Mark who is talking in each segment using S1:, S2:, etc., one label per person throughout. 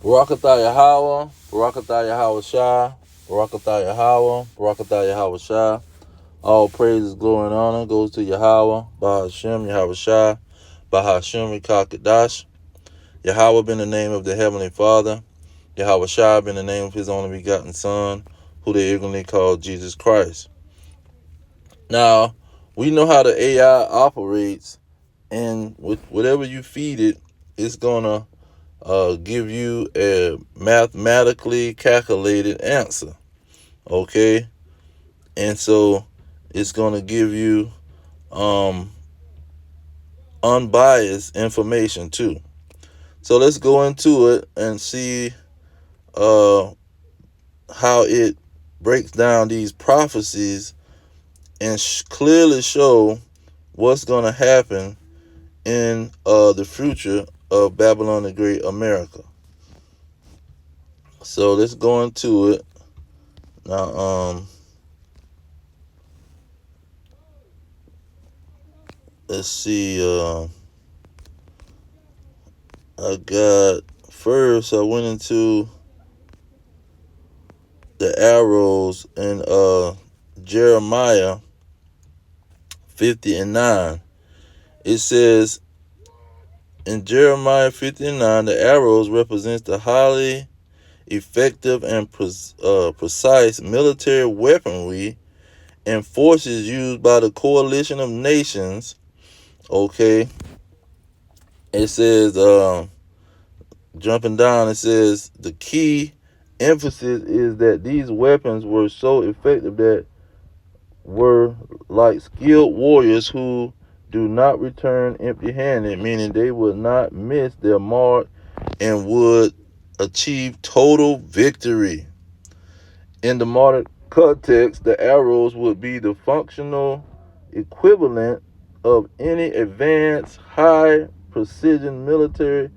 S1: Barakatah Yahweh, Barakatah Yahweh Shah, Barakatah Yahweh, Barakatah Yahweh Shah. All praises, glory, and honor goes to Yahweh, Bahashem, Yahweh Shah, Bahashem, Rekakadash. Yahweh been the name of the Heavenly Father. Yahweh Shah been the name of his only begotten Son, who they ignorantly call Jesus Christ. Now, we know how the AI operates, and with whatever you feed it, it's going to give you a mathematically calculated answer. Okay? And so it's going to give you unbiased information too. So let's go into it and see how it breaks down these prophecies and clearly show what's going to happen in the future of Babylon the Great America. So let's go into it now. Let's see. I went into the arrows in Jeremiah 50:9. It says in Jeremiah 50:9, the arrows represents the highly effective and precise military weaponry and forces used by the coalition of nations. Okay. It says, jumping down, it says the key emphasis is that these weapons were so effective that were like skilled warriors who do not return empty-handed, meaning they would not miss their mark and would achieve total victory. In the modern context, the arrows would be the functional equivalent of any advanced, high precision military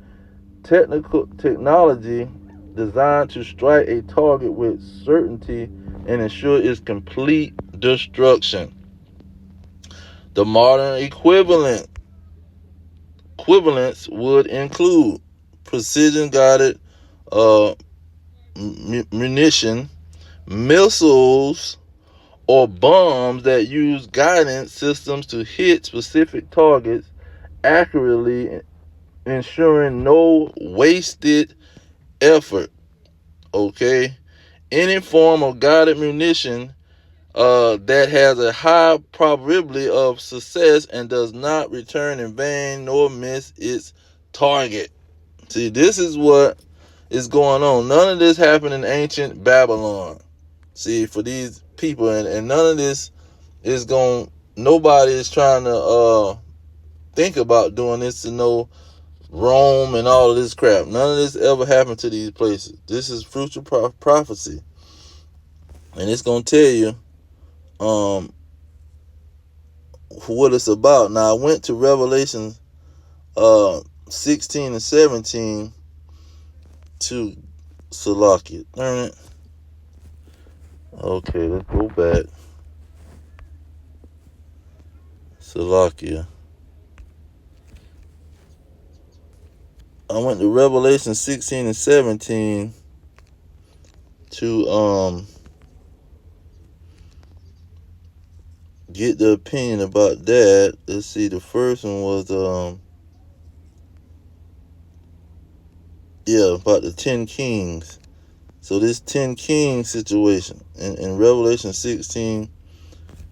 S1: technology designed to strike a target with certainty and ensure its complete destruction. The modern equivalents would include precision guided munition, missiles, or bombs that use guidance systems to hit specific targets accurately, ensuring no wasted effort. Okay, any form of guided munition that has a high probability of success and does not return in vain nor miss its target. See, this is what is going on. None of this happened in ancient Babylon. See, for these people, and none of this is nobody is trying to think about doing this to know Rome and all of this crap. None of this ever happened to these places. This is future prophecy. And it's going to tell you what it's about. Now, I went to Revelation 16 and 17 to Salakia. Turn it. Okay, let's go back. Salakia. I went to Revelation 16 and 17 to get the opinion about that. Let's see, the first one was about the 10 kings. So this 10 king situation in Revelation 16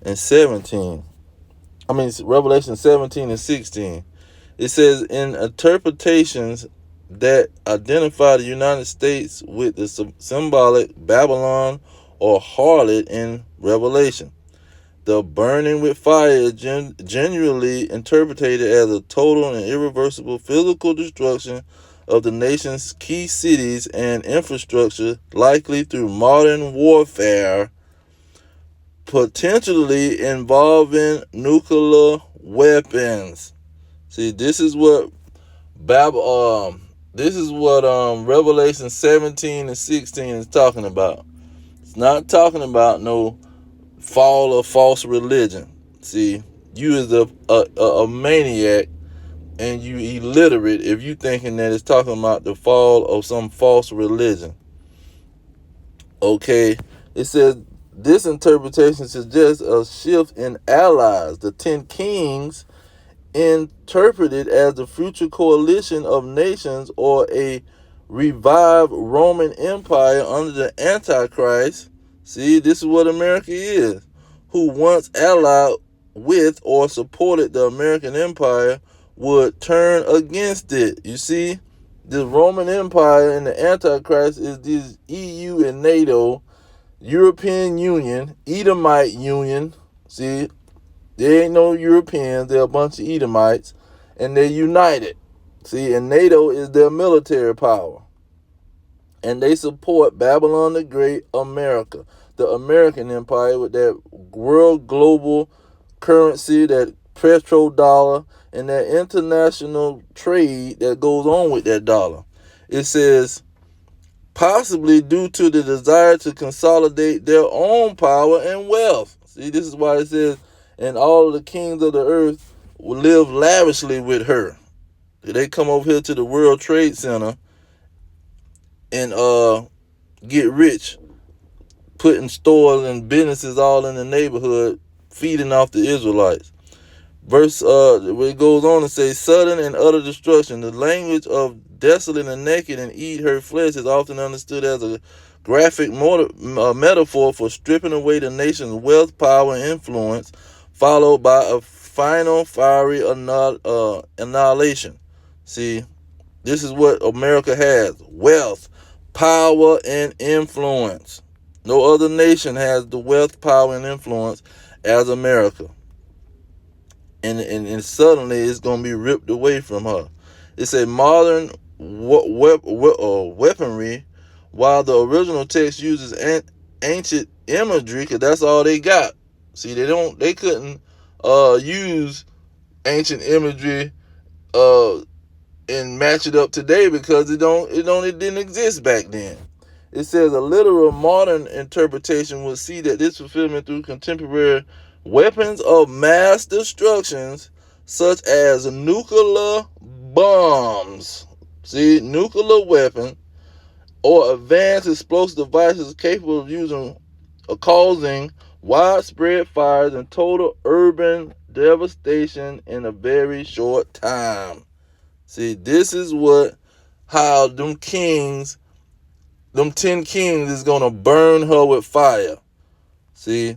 S1: and 17. I mean, Revelation 17 and 16. It says, in interpretations that identify the United States with the symbolic Babylon or harlot in Revelation, the burning with fire is generally interpreted as a total and irreversible physical destruction of the nation's key cities and infrastructure, likely through modern warfare, potentially involving nuclear weapons. See, this is what Revelation 17 and 16 is talking about. It's not talking about no fall of false religion. See, you as a maniac and you illiterate if you thinking that it's talking about the fall of some false religion. Okay, it says this interpretation suggests a shift in allies. The 10 kings interpreted as the future coalition of nations or a revived Roman Empire under the Antichrist. See, this is what America is. Who once allied with or supported the American Empire would turn against it. You see, the Roman Empire and the Antichrist is this EU and NATO, European Union, Edomite Union. See, they ain't no Europeans. They're a bunch of Edomites, and they're united. See, and NATO is their military power. And they support Babylon the Great, America, the American Empire, with that world global currency, that petrodollar, and that international trade that goes on with that dollar. It says, possibly due to the desire to consolidate their own power and wealth. See, this is why it says, and all of the kings of the earth will live lavishly with her. They come over here to the World Trade Center and get rich, putting stores and businesses all in the neighborhood, feeding off the Israelites. Verse it goes on to say, sudden and utter destruction. The language of desolate and naked and eat her flesh is often understood as a graphic metaphor for stripping away the nation's wealth, power, and influence, followed by a final fiery annihilation. See, this is what America has: wealth, power, and influence. No other nation has the wealth, power, and influence as America. And suddenly it's going to be ripped away from her. It's a modern weaponry, while the original text uses ancient imagery, because that's all they got. See, they couldn't use ancient imagery and match it up today because it didn't exist back then. It says a literal modern interpretation will see that this fulfillment through contemporary weapons of mass destructions, such as nuclear bombs, see, nuclear weapon, or advanced explosive devices capable of causing widespread fires and total urban devastation in a very short time. See, this is how them 10 kings is going to burn her with fire. See?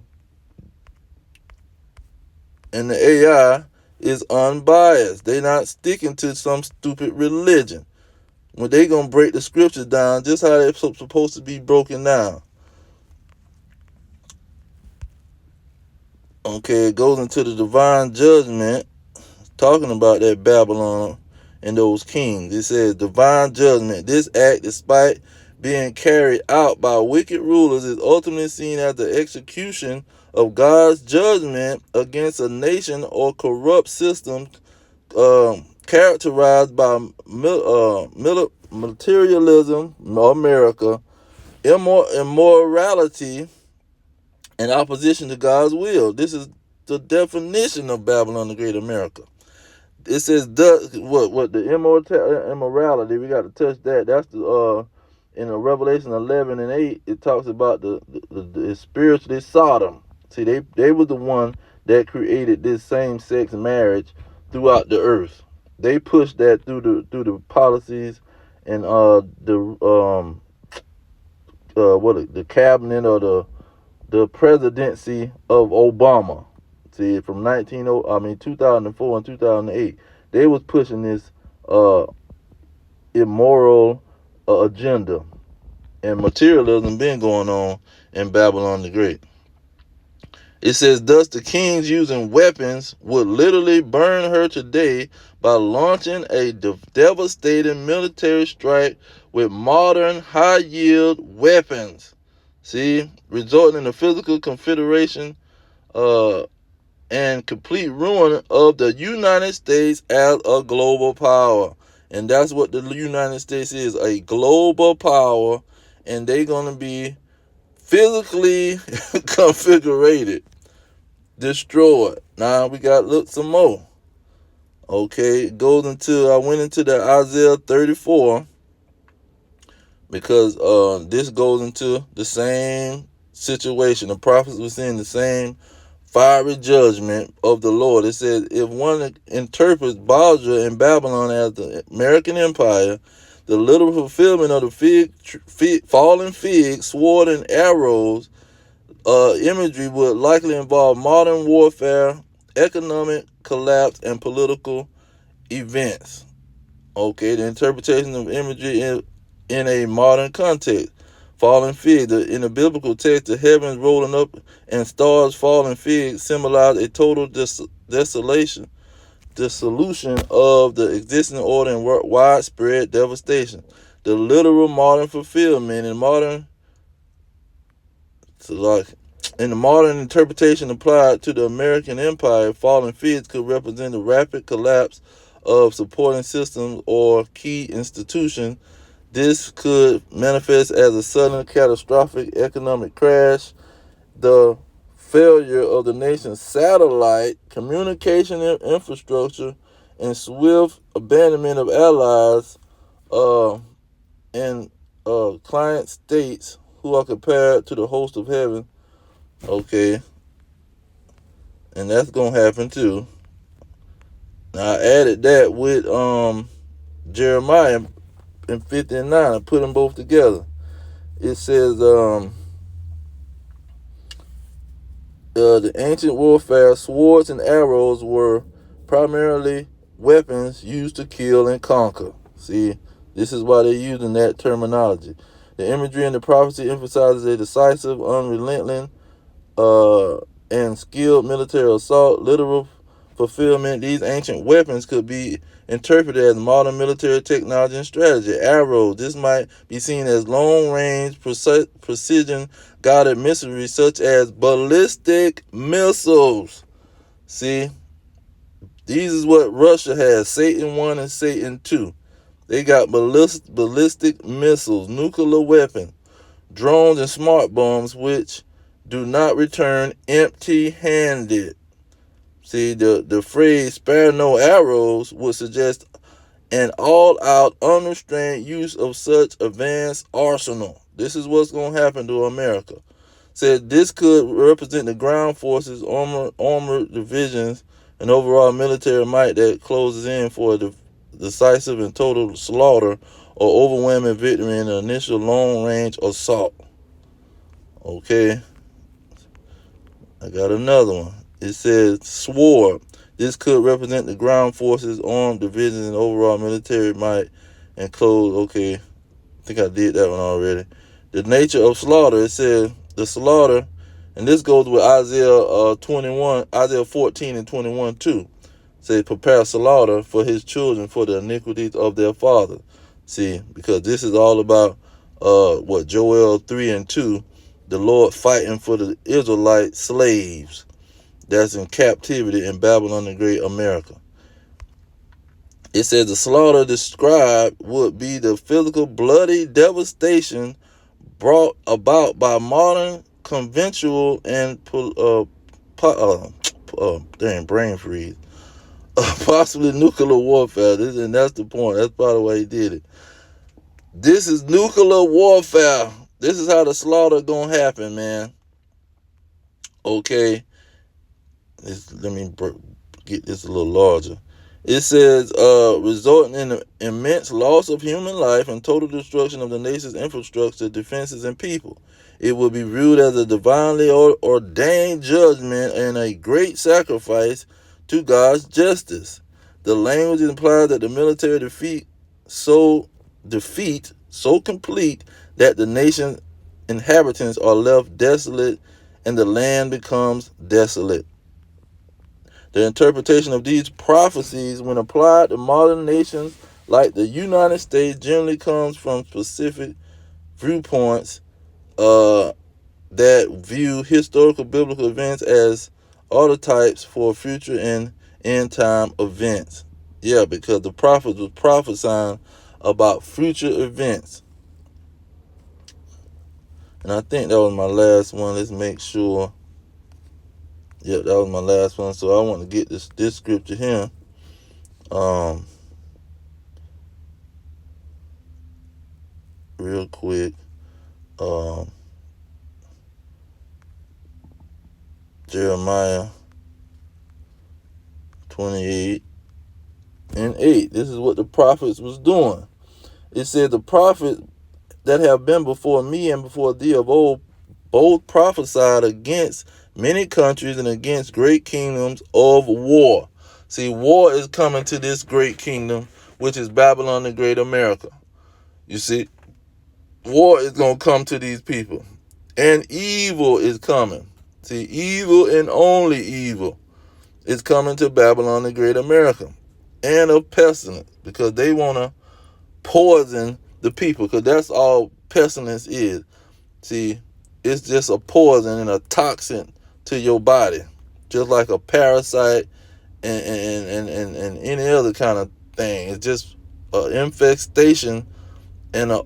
S1: And the AI is unbiased. They not sticking to some stupid religion. When they going to break the scriptures down just how they're supposed to be broken down. Okay, it goes into the divine judgment, talking about that Babylon and those kings. It says divine judgment. This act, despite being carried out by wicked rulers, is ultimately seen as the execution of God's judgment against a nation or corrupt system characterized by materialism, America, immorality, and opposition to God's will. This is the definition of Babylon the Great, America. It says the immorality. We got to touch that. That's the in Revelation 11 and 8. It talks about the spiritually Sodom. See, they were the one that created this same-sex marriage throughout the earth. They pushed that through the policies and the cabinet or the presidency of Obama. See, from 2004 and 2008, they was pushing this immoral agenda, and materialism been going on in Babylon the Great. It says, thus the kings using weapons would literally burn her today by launching a devastating military strike with modern high-yield weapons. See, resulting in a physical confederation and complete ruin of the United States as a global power. And that's what the United States is, a global power, and they're going to be physically configured, destroyed. Now we got some more. Okay, it goes into, I went into the Isaiah 34 because this goes into the same situation. The prophets were seeing the same fiery judgment of the Lord. It says, if one interprets Basra and Babylon as the American Empire, the literal fulfillment of the fallen fig, sword, and arrows imagery would likely involve modern warfare, economic collapse, and political events. Okay, the interpretation of imagery in a modern context. Fallen fig. In the biblical text, the heavens rolling up and stars falling figs symbolize a total desolation, dissolution of the existing order and widespread devastation. The literal modern fulfillment in the modern interpretation applied to the American Empire, fallen figs could represent the rapid collapse of supporting systems or key institutions. This could manifest as a sudden catastrophic economic crash, the failure of the nation's satellite communication infrastructure, and swift abandonment of allies and client states who are compared to the host of heaven. Okay, and that's gonna happen too. Now I added that with Jeremiah in 59. I put them both together. It says the ancient warfare, swords and arrows were primarily weapons used to kill and conquer. See, this is why they're using that terminology. The imagery in the prophecy emphasizes a decisive, unrelenting, and skilled military assault. Literal fulfillment. These ancient weapons could be interpreted as modern military technology and strategy. Arrows. This might be seen as long-range, precision guided missiles such as ballistic missiles. See, these is what Russia has. Satan 1 and Satan 2. They got ballistic missiles, nuclear weapons, drones, and smart bombs, which do not return empty-handed. See, the phrase spare no arrows would suggest an all-out, unrestrained use of such advanced arsenal. This is what's going to happen to America. Said this could represent the ground forces, armored divisions, and overall military might that closes in for a decisive and total slaughter or overwhelming victory in the initial long-range assault. Okay, I got another one. It says sword. This could represent the ground forces, armed divisions, and overall military might and close. Okay, I think I did that one already. The nature of slaughter. It says the slaughter, and this goes with Isaiah 21, Isaiah 14 and 21 too. Say prepare slaughter for his children for the iniquities of their fathers. See, because this is all about what Joel 3 and 2, the Lord fighting for the Israelite slaves that's in captivity in Babylon the Great America. It says the slaughter described would be the physical bloody devastation brought about by modern conventional and brain freeze, possibly nuclear warfare. And that's the point. That's probably why he did it. This is nuclear warfare. This is how the slaughter gonna happen, man. Okay. Let me get this a little larger. It says, resulting in the immense loss of human life and total destruction of the nation's infrastructure, defenses, and people. It will be viewed as a divinely ordained judgment and a great sacrifice to God's justice. The language implies that the military defeat so complete that the nation's inhabitants are left desolate and the land becomes desolate. The interpretation of these prophecies, when applied to modern nations like the United States, generally comes from specific viewpoints that view historical biblical events as archetypes for future and end-time events. Yeah, because the prophets was prophesying about future events. And I think that was my last one. Let's make sure. Yep, that was my last one. So I want to get this scripture here. Um, real quick. Um, Jeremiah 28:8. This is what the prophets was doing. It said, the prophets that have been before me and before thee of old both prophesied against many countries and against great kingdoms of war. See, war is coming to this great kingdom, which is Babylon the Great America. You see, war is going to come to these people. And evil is coming. See, evil and only evil is coming to Babylon the Great America. And of pestilence, because they want to poison the people, because that's all pestilence is. See, it's just a poison and a toxin to your body, just like a parasite and any other kind of thing. It's just an infestation and a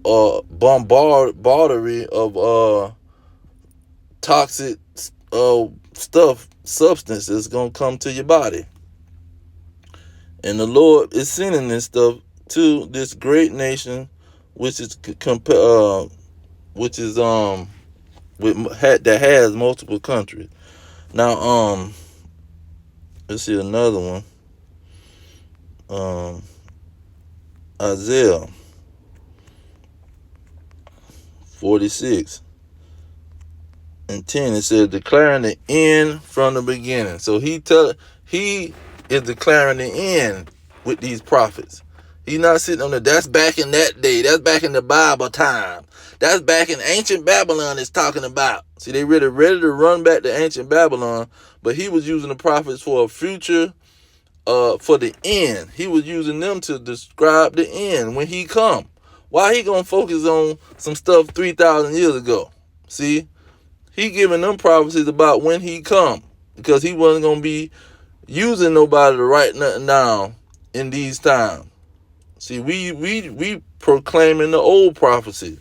S1: bombardary of toxic substance that's gonna come to your body. And the Lord is sending this stuff to this great nation, which is that has multiple countries. Now, let's see another one. Isaiah 46:10. It says, declaring the end from the beginning. So he is declaring the end with these prophets. He's not sitting on there. That's back in that day. That's back in the Bible time. That's back in ancient Babylon it's talking about. See, they really ready to run back to ancient Babylon, but he was using the prophets for a future, for the end. He was using them to describe the end when he come. Why he gonna focus on some stuff 3,000 years ago? See, he giving them prophecies about when he come, because he wasn't gonna be using nobody to write nothing down in these times. See, we proclaiming the old prophecy.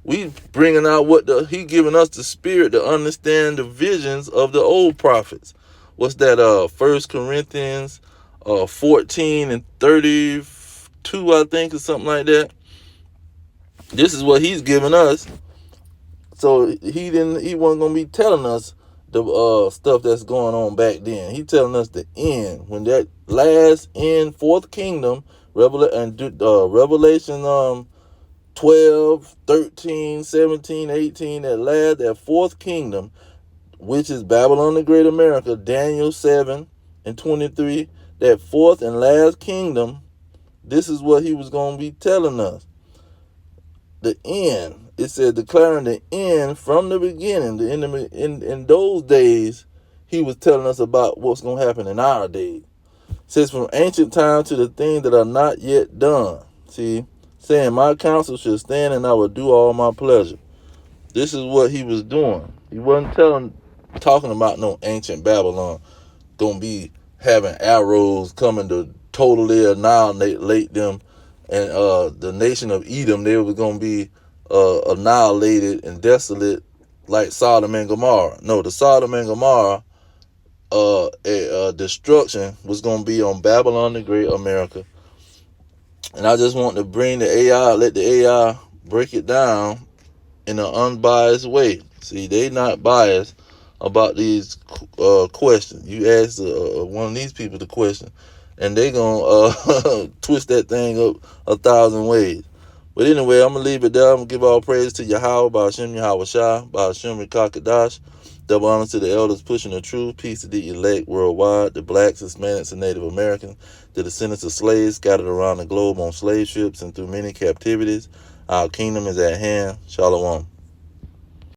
S1: We bringing out he giving us the spirit to understand the visions of the old prophets. What's that? 1 Corinthians 14:32, I think, or something like that. This is what he's giving us. So he wasn't gonna be telling us the stuff that's going on back then. He telling us the end, when that last end, fourth kingdom, Revelation 12, 13, 17, 18, that fourth kingdom, which is Babylon the Great America, Daniel 7:23, that fourth and last kingdom. This is what he was going to be telling us. The end. It said, declaring the end from the beginning. In those days, he was telling us about what's going to happen in our days. It says, from ancient times to the things that are not yet done. See, saying, my counsel should stand and I will do all my pleasure. This is what he was doing. He wasn't talking about no ancient Babylon gonna be having arrows coming to totally annihilate them, and the nation of Edom, they were gonna be annihilated and desolate like Sodom and Gomorrah. No, the Sodom and Gomorrah destruction was gonna be on Babylon the Great America. And I just want to bring the AI, let the AI break it down in an unbiased way. See, they not biased about these questions. You ask one of these people the question, and they gonna twist that thing up 1,000 ways. But anyway, I'm gonna leave it there. I'm gonna give all praise to Yahweh, Ba'ashem Yahweh Shah, Ba'ashem Kakadash. Double honor to the elders pushing the truth. Peace to the elect worldwide, the blacks, Hispanics, and Native Americans, the descendants of slaves scattered around the globe on slave ships and through many captivities. Our kingdom is at hand. Shalom.